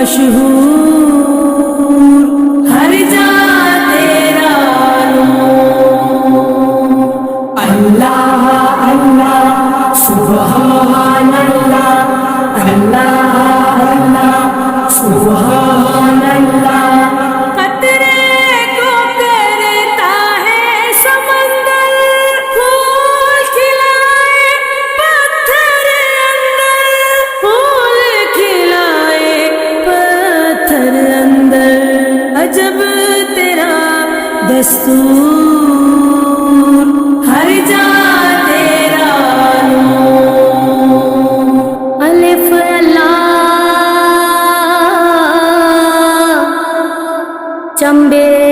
مشہور، ہر جا تیرا نور، اللہ اللہ سبحان اللہ، اللہ اللہ سبحان اللہ، قطرے کو کرتا ہے سمندر، پھول کھلائے پتھر اندر، پھول کھلائے پتھر اندر، عجب تیرا دستور، ہر جا تیرا نور، الف اللہ چمبے